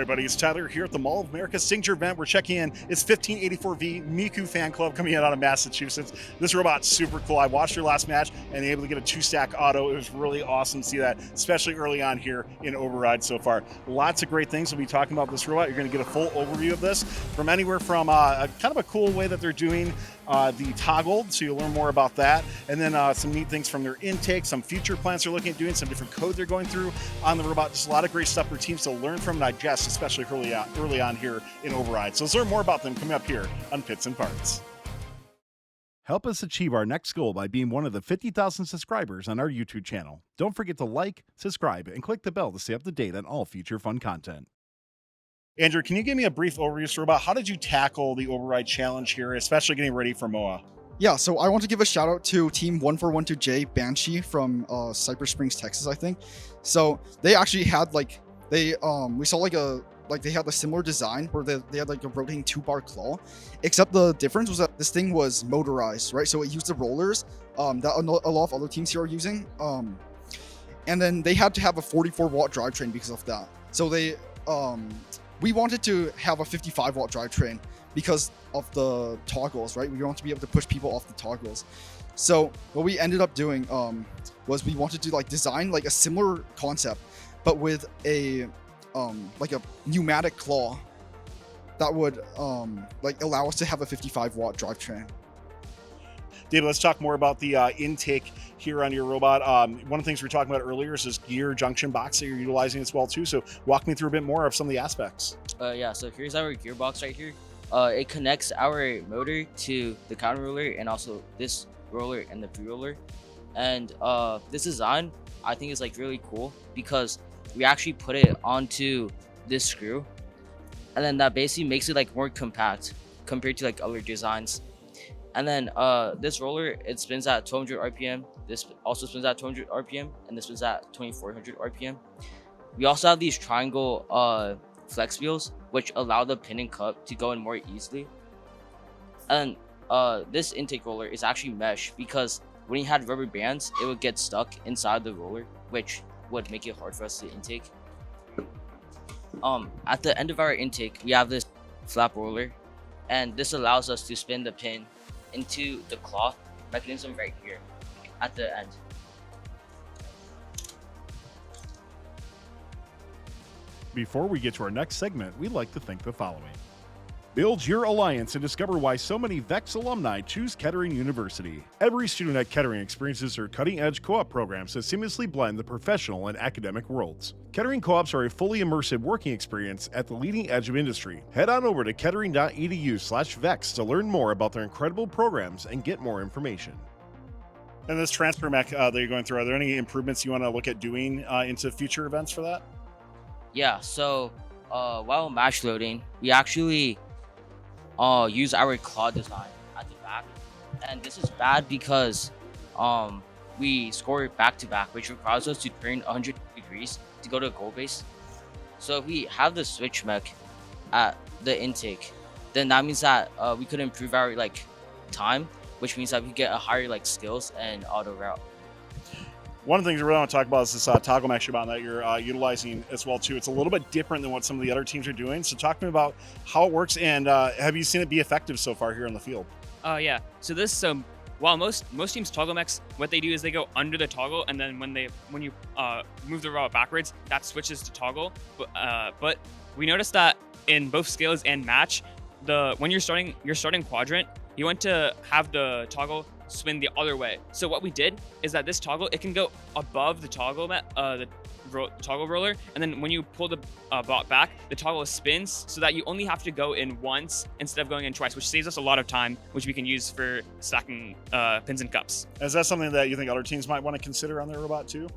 everybody, it's Tyler here at the Mall of America signature event. We're checking in. It's 1584V Miku Fan Club coming in out of Massachusetts. This robot's super cool. I watched your last match and able to get a 2-stack auto. It was really awesome to see that, especially early on here in Override so far. Lots of great things we'll be talking about this robot. You're going to get a full overview of this from anywhere from kind of a cool way that they're doing the toggle, so you'll learn more about that, and then some neat things from their intake, some future plans they're looking at doing, some different code they're going through on the robot. Just a lot of great stuff for teams to learn from and digest, especially early on here in Override. So let's learn more about them coming up here on Pits and Parts. Help us achieve our next goal by being one of the 50,000 subscribers on our YouTube channel. Don't forget to like, subscribe, and click the bell to stay up to date on all future fun content. Andrew, can you give me a brief overview, sir, about how did you tackle the Override challenge here, especially getting ready for MOA? Yeah, so I want to give a shout out to Team 1412J Banshee from Cypress Springs, Texas, I think. So they actually had we saw they had a similar design where they had like a rotating 2-bar claw, except the difference was that this thing was motorized, right? So it used the rollers that a lot of other teams here are using. And then they had to have a 44-watt drivetrain because of that. So we wanted to have a 55-watt drivetrain because of the toggles, right? We want to be able to push people off the toggles. So what we ended up doing was we wanted to design a similar concept, but with a pneumatic claw that would allow us to have a 55-watt drivetrain. David, let's talk more about the intake here on your robot. One of the things we were talking about earlier is this gear junction box that you're utilizing as well too. So walk me through a bit more of some of the aspects. Yeah, so here's our gearbox right here. It connects our motor to the counter roller and also this roller and the pre-roller. And this design, I think, is really cool because we actually put it onto this screw, and then that basically makes it more compact compared to other designs. And then this roller, it spins at 1200 RPM. This also spins at 200 RPM, and this spins at 2400 RPM. We also have these triangle flex wheels, which allow the pin and cup to go in more easily. And this intake roller is actually mesh because when you had rubber bands, it would get stuck inside the roller, which would make it hard for us to intake. At the end of our intake, we have this flap roller, and this allows us to spin the pin into the cloth mechanism right here at the end. Before we get to our next segment, we'd like to thank the following. Build your alliance and discover why so many VEX alumni choose Kettering University. Every student at Kettering experiences their cutting-edge co-op programs that seamlessly blend the professional and academic worlds. Kettering co-ops are a fully immersive working experience at the leading edge of industry. Head on over to kettering.edu/VEX to learn more about their incredible programs and get more information. And this transfer mech that you're going through, are there any improvements you want to look at doing into future events for that? Yeah, so while match loading, we actually use our claw design at the back, and this is bad because we score back to back, which requires us to turn 100 degrees to go to a goal base. So if we have the switch mech at the intake, then that means that we could improve our time, which means that we get a higher skills and auto route. One of the things we really want to talk about is this toggle mesh robot that you're utilizing as well too. It's a little bit different than what some of the other teams are doing. So talk to me about how it works, and have you seen it be effective so far here in the field? Yeah. So this while most teams toggle mechs, what they do is they go under the toggle, and then when you move the robot backwards, that switches to toggle. But we noticed that in both skills and match, when you're starting quadrant, you want to have the toggle spin the other way. So what we did is that this toggle, it can go above the toggle toggle roller, and then when you pull the bot back, the toggle spins so that you only have to go in once instead of going in twice, which saves us a lot of time, which we can use for stacking pins and cups. Is that something that you think other teams might want to consider on their robot too?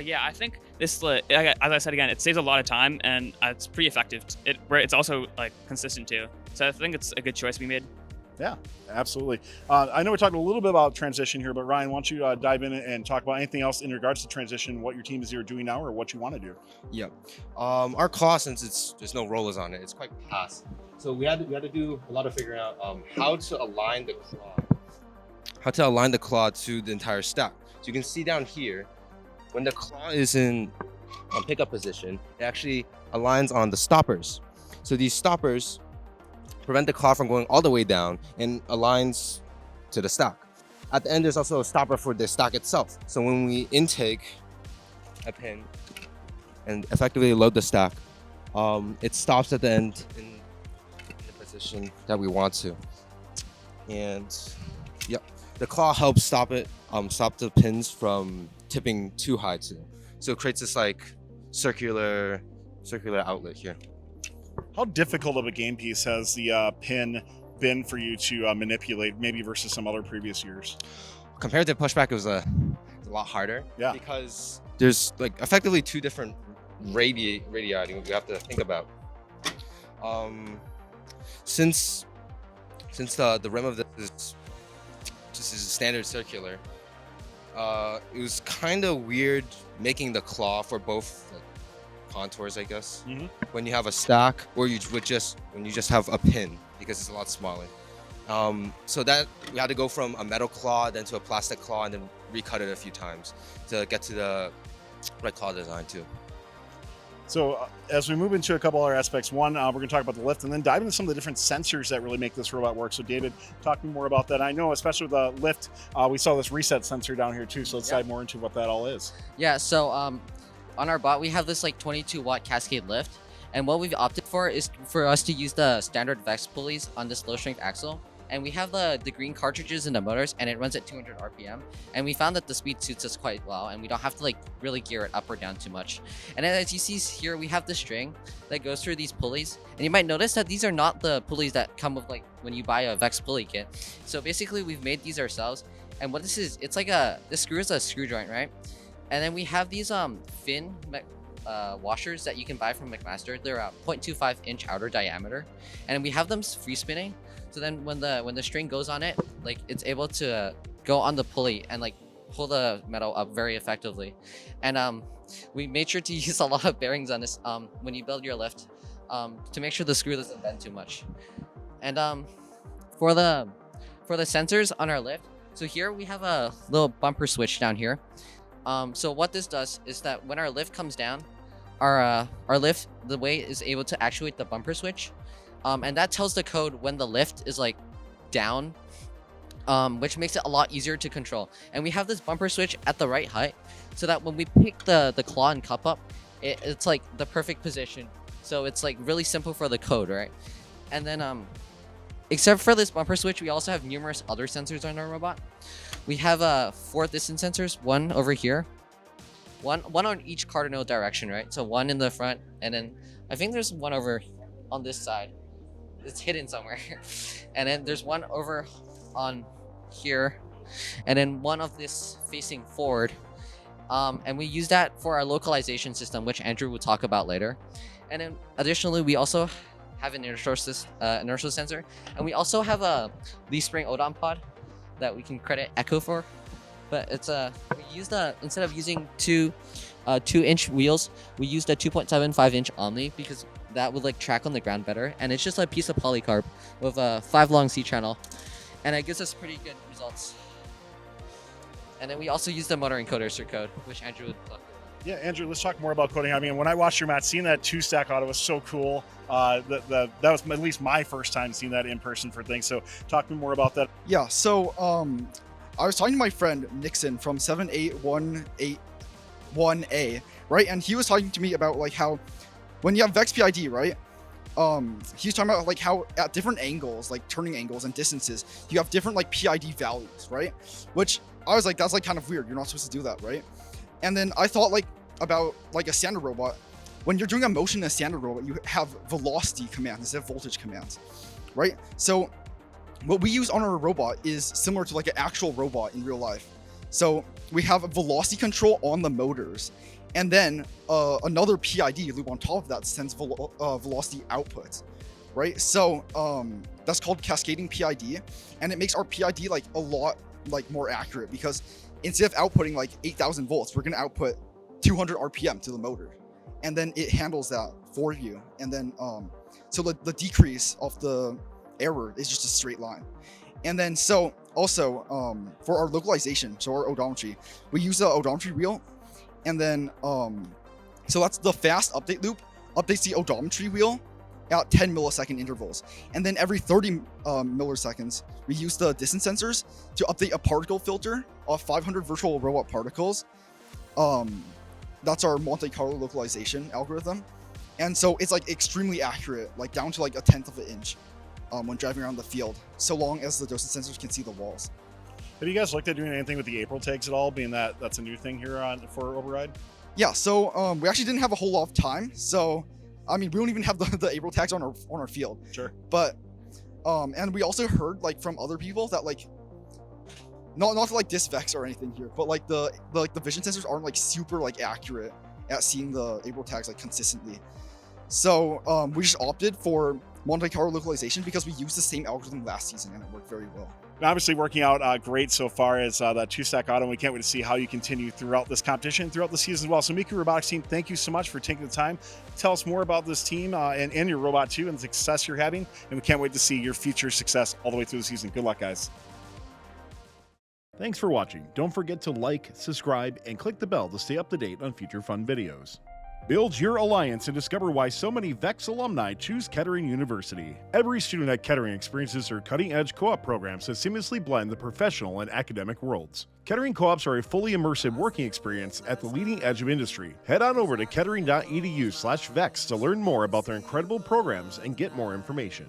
Yeah, I think this, as I said again, it saves a lot of time, and it's pretty effective. It's also consistent too. So I think it's a good choice we made. Yeah, absolutely. I know we're talking a little bit about transition here, but Ryan, why don't you dive in and talk about anything else in regards to transition, what your team is either doing now or what you want to do? Yeah. Our claw, since there's no rollers on it, it's quite passive. So we had to do a lot of figuring out how to align the claw to the entire stack. So you can see down here, when the claw is in pickup position, it actually aligns on the stoppers. So these stoppers prevent the claw from going all the way down and aligns to the stack. At the end, there's also a stopper for the stack itself. So when we intake a pin and effectively load the stack, it stops at the end in the position that we want to. And yep, the claw helps stop the pins from tipping too high too. So it creates this like circular outlet here. How difficult of a game piece has the pin been for you to manipulate, maybe versus some other previous years? Compared to pushback, it was a lot harder. Yeah. Because there's like effectively two different radii we have to think about. Since the rim of this is just a standard circular, it was kind of weird making the claw for both like, contours, I guess. Mm-hmm. When you have a stack, or when you just have a pin, because it's a lot smaller. So that we had to go from a metal claw then to a plastic claw and then recut it a few times to get to the right claw design too. So as we move into a couple other aspects, one, we're going to talk about the lift and then dive into some of the different sensors that really make this robot work. So David, talk to me more about that. I know, especially with the lift, we saw this reset sensor down here too. So let's dive more into what that all is. Yeah, so on our bot, we have this like 22 watt cascade lift. And what we've opted for is for us to use the standard Vex pulleys on this low strength axle. And we have the green cartridges in the motors, and it runs at 200 RPM. And we found that the speed suits us quite well, and we don't have to like really gear it up or down too much. And then as you see here, we have the string that goes through these pulleys. And you might notice that these are not the pulleys that come with like when you buy a Vex pulley kit. So basically we've made these ourselves. And what this is, it's like this screw is a screw joint, right? And then we have these fin washers that you can buy from McMaster. They're a 0.25 inch outer diameter, and we have them free spinning. So then when the string goes on it, like it's able to go on the pulley and like pull the metal up very effectively. And we made sure to use a lot of bearings on this when you build your lift to make sure the screw doesn't bend too much. And for the sensors on our lift, so here we have a little bumper switch down here. So what this does is that when our lift comes down, our lift, the way is able to actuate the bumper switch. And that tells the code when the lift is like down, which makes it a lot easier to control. And we have this bumper switch at the right height so that when we pick the claw and cup up, it's like the perfect position. So it's like really simple for the code, right? And then except for this bumper switch, we also have numerous other sensors on our robot. We have 4 distance sensors, one over here, one on each cardinal direction, right? So one in the front, and then I think there's one over on this side. It's hidden somewhere. And then there's one over on here, and then one of this facing forward. And we use that for our localization system, which Andrew will talk about later. And then additionally, we also have an inertial sensor, and we also have a leaf spring odon pod that we can credit Echo for. But it's we used instead of using 2-inch wheels, we used a 2.75 inch Omni because that would like track on the ground better, and it's just a piece of polycarb with a 5 long C channel, and it gives us pretty good results. And then we also use the motor encoders for code, which Andrew would talk about. Yeah, Andrew, let's talk more about coding. I mean, when I watched your match, seeing that 2-stack auto was so cool. That was at least my first time seeing that in person for things. So talk to me more about that. Yeah, so I was talking to my friend Nixon from 78181A, right? And he was talking to me about like how when you have Vex PID, right? He was talking about like how at different angles, like turning angles and distances, you have different like PID values, right? Which I was like, that's like kind of weird. You're not supposed to do that, right? And then I thought like about like a standard robot. When you're doing a motion in a standard robot, you have velocity commands instead of voltage commands, right? So what we use on our robot is similar to like an actual robot in real life. So we have a velocity control on the motors, and then another PID loop on top of that sends velocity outputs, right? So that's called cascading PID, and it makes our PID like a lot like more accurate because instead of outputting like 8,000 volts, we're gonna output 200 RPM to the motor, and then it handles that for you. And then so the decrease of the error is just a straight line. And then so also for our localization, so our odometry, we use the odometry wheel, and then So that's the fast update loop, updates the odometry wheel at 10 millisecond intervals. And then every 30 milliseconds, we use the distance sensors to update a particle filter of 500 virtual robot particles. That's our Monte Carlo localization algorithm. And so it's like extremely accurate, like down to like a 1/10 of an inch when driving around the field, so long as the distance sensors can see the walls. Have you guys looked at doing anything with the April tags at all, being that that's a new thing here for Override? Yeah, so we actually didn't have a whole lot of time. So, I mean, we don't even have the April tags on our field. Sure. But, and we also heard like from other people that like, not to like diss Vex or anything here, but like the vision sensors aren't like super like accurate at seeing the April tags like consistently. So we just opted for Monte Carlo localization because we used the same algorithm last season and it worked very well. And obviously working out great so far as that 2-stack auto, and we can't wait to see how you continue throughout this competition, throughout the season as well. So Miku Robotics team, thank you so much for taking the time to tell us more about this team and your robot too, and the success you're having, and we can't wait to see your future success all the way through the season. Good luck, guys. Thanks for watching. Don't forget to like, subscribe, and click the bell to stay up to date on future fun videos. Build your alliance and discover why so many VEX alumni choose Kettering University. Every student at Kettering experiences their cutting-edge co-op programs that seamlessly blend the professional and academic worlds. Kettering co-ops are a fully immersive working experience at the leading edge of industry. Head on over to kettering.edu/VEX to learn more about their incredible programs and get more information.